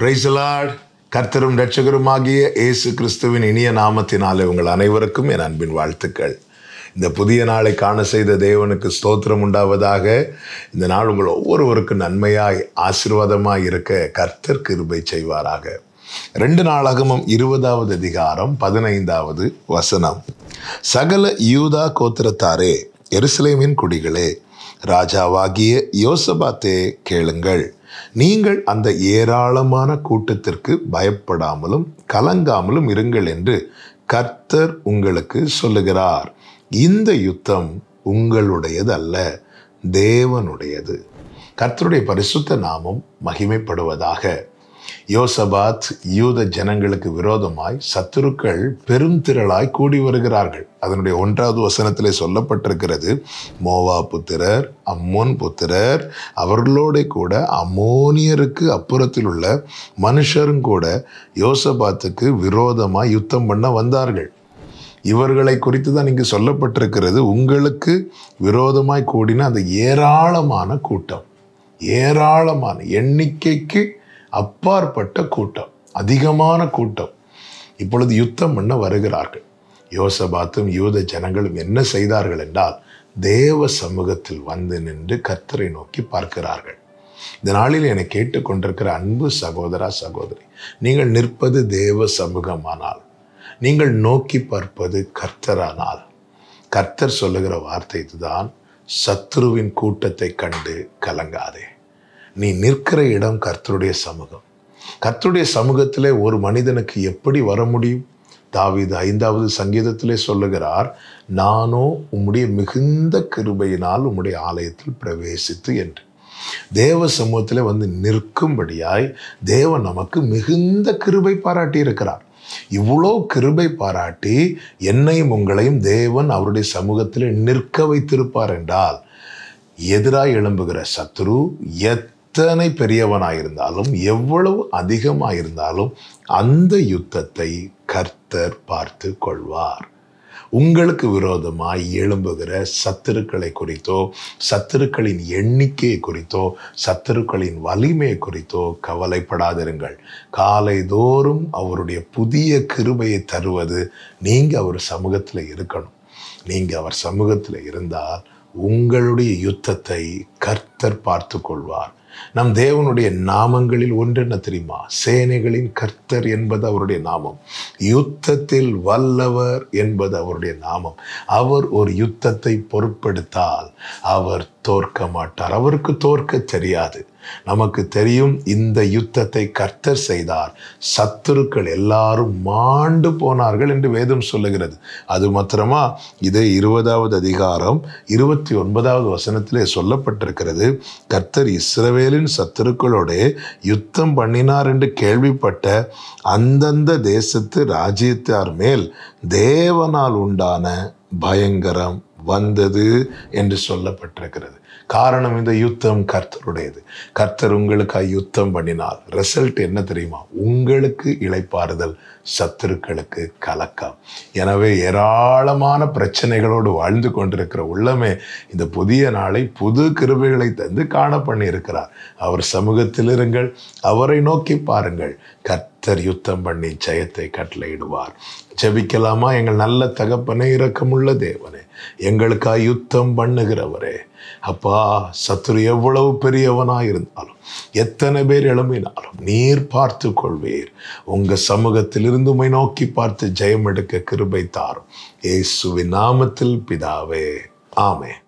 Praise the Lord. கர்த்தரும் இரட்சகருமாகிய இயேசு கிறிஸ்துவின் இனிய நாமத்தினாலே உங்கள் அனைவருக்கும் என் அன்பின் வாழ்த்துக்கள். இந்த புதிய நாளை காண செய்த தேவனுக்கு ஸ்தோத்திரம் உண்டாவதாக. இந்த நாள் உங்கள் ஒவ்வொருவருக்கும் நன்மையாய் ஆசீர்வாதமாய் இருக்க கர்த்தர் கிருபை செய்வாராக. 2 நாளாகமம் 20வது அதிகாரம் 15வது வசனம். சகல யூதா கோத்திரத்தாரே, எருசலேமின் குடிகளே, ராஜாவாகிய யோசபாத்தே கேளுங்கள். நீங்கள் அந்த ஏராளமான கூட்டத்திற்கு பயப்படாமலும் கலங்காமலும் இருங்கள் என்று கர்த்தர் உங்களுக்கு சொல்லுகிறார். இந்த யுத்தம் உங்களுடையது அல்ல, தேவனுடையது. கர்த்தருடைய பரிசுத்த நாமம் மகிமைப்படுவதாக. யோசபாத் யூத ஜனங்களுக்கு விரோதமாய் சத்துருக்கள் பெரும் திரளாய் கூடி வருகிறார்கள். அதனுடைய 1வது வசனத்திலே சொல்லப்பட்டிருக்கிறது, மோவா புத்திரர், அம்மோன் புத்திரர், அவர்களோட கூட அம்மோனியருக்கு அப்புறத்தில் உள்ள மனுஷரும் கூட யோசபாத்துக்கு விரோதமாய் யுத்தம் பண்ண வந்தார்கள். இவர்களை குறித்து தான் இங்கு சொல்லப்பட்டிருக்கிறது, உங்களுக்கு விரோதமாய் கூடின அந்த ஏராளமான கூட்டம், ஏராளமான எண்ணிக்கைக்கு அப்பாற்பட்ட கூட்டம், அதிகமான கூட்டம் இப்பொழுது யுத்தம் பண்ண வருகிறார்கள். யோசபாத்தும் யூத ஜனங்களும் என்ன செய்தார்கள் என்றால், தேவ சமூகத்தில் வந்து நின்று கர்த்தரை நோக்கி பார்க்கிறார்கள். இந்த நாளில் என்னை கேட்டுக்கொண்டிருக்கிற அன்பு சகோதரா சகோதரி, நீங்கள் நிற்பது தேவ சமூகமானால், நீங்கள் நோக்கி பார்ப்பது கர்த்தரானால், கர்த்தர் சொல்லுகிற வார்த்தை இதுதான், சத்துருவின் கூட்டத்தை கண்டு கலங்காதே. நீ நிற்கிற இடம் கர்த்தருடைய சமூகம். கர்த்தருடைய சமூகத்திலே ஒரு மனிதனுக்கு எப்படி வர முடியும்? தாவீது 5வது சங்கீதத்திலே சொல்லுகிறார், நானோ உம்முடைய மிகுந்த கிருபையினால் உம்முடைய ஆலயத்தில் பிரவேசித்து என்று. தேவ சமூகத்திலே வந்து நிற்கும்படியாய் தேவன் நமக்கு மிகுந்த கிருபை பாராட்டி இருக்கிறார். இவ்வளோ கிருபை பாராட்டி என்னையும் உங்களையும் தேவன் அவருடைய சமூகத்திலே நிற்க வைத்திருப்பார் என்றால், எதிராய் எழும்புகிற சத்துரு எத்தனை பெரியவனாயிருந்தாலும் எவ்வளவு அதிகமாயிருந்தாலும் அந்த யுத்தத்தை கர்த்தர் பார்த்து கொள்வார். உங்களுக்கு விரோதமாய் எழும்புகிற சத்துருக்களை குறித்தோ, சத்துருக்களின் எண்ணிக்கையை குறித்தோ, சத்துருக்களின் வலிமையை குறித்தோ கவலைப்படாதிருங்கள். காலை தோறும் அவருடைய புதிய கிருபையை தருவது நீங்க அவர் சமூகத்தில் இருக்கணும். நீங்க அவர் சமூகத்தில் இருந்தால் உங்களுடைய யுத்தத்தை கர்த்தர் பார்த்து கொள்வார். நம் தேவனுடைய நாமங்களில் ஒன்று என்ன தெரியுமா? சேனைகளின் கர்த்தர் என்பது அவருடைய நாமம். யுத்தத்தில் வல்லவர் என்பது அவருடைய நாமம். அவர் ஒரு யுத்தத்தை பொருட்படுத்தால் அவர் தோற்க மாட்டார். அவருக்கு தோற்க தெரியாது. நமக்கு தெரியும், இந்த யுத்தத்தை கர்த்தர் செய்தார், சத்துருக்கள் எல்லாரும் மாண்டு போனார்கள் என்று வேதம் சொல்லுகிறது. அது மாத்திரமா, இதே 20வது அதிகாரம் 29வது வசனத்திலே சொல்லப்பட்டிருக்கிறது, கர்த்தர் இஸ்ரவேலின் சத்துருக்களோட யுத்தம் பண்ணினார் என்று கேள்விப்பட்ட அந்தந்த தேசத்து ராஜ்யத்தார் மேல் தேவனால் உண்டான பயங்கரம் வந்தது என்று சொல்லப்பட்டிருக்கிறது. காரணம், இந்த யுத்தம் கர்த்தருடையது. கர்த்தர் உங்களுக்காக யுத்தம் பண்ணினார். ரிசல்ட் என்ன தெரியுமா? உங்களுக்கு இளைப்பாறுதல், சத்துருக்களுக்கு கலக்கம். எனவே ஏராளமான பிரச்சனைகளோடு வாழ்ந்து கொண்டிருக்கிற உள்ளமே இந்த புதிய நாளை புது கிருபைகளை தந்து காண பண்ணி இருக்கிறார். அவர் சமூகத்தில் இருங்கள், அவரை நோக்கி பாருங்கள். கர்த்தர் யுத்தம் பண்ணி ஜெயத்தை கட்டளையிடுவார். ஜெபிக்கலாமா? எங்கள் நல்ல தகப்பனே, இரக்கமுள்ள தேவனே, எங்களுக்காக யுத்தம் பண்ணுகிறவரே, அப்பா, சத்துரு எவ்வளவு பெரியவனாய் இருந்தாலும், எத்தனை பேர் எழும்பினாலும் நீர் பார்த்து கொள்வீர். உங்க சமூகத்தில் இருந்து உம்மை நோக்கி பார்த்து ஜெயம் எடுக்க கிருபை தாரும். இயேசுவின் நாமத்தில் பிதாவே, ஆமென்.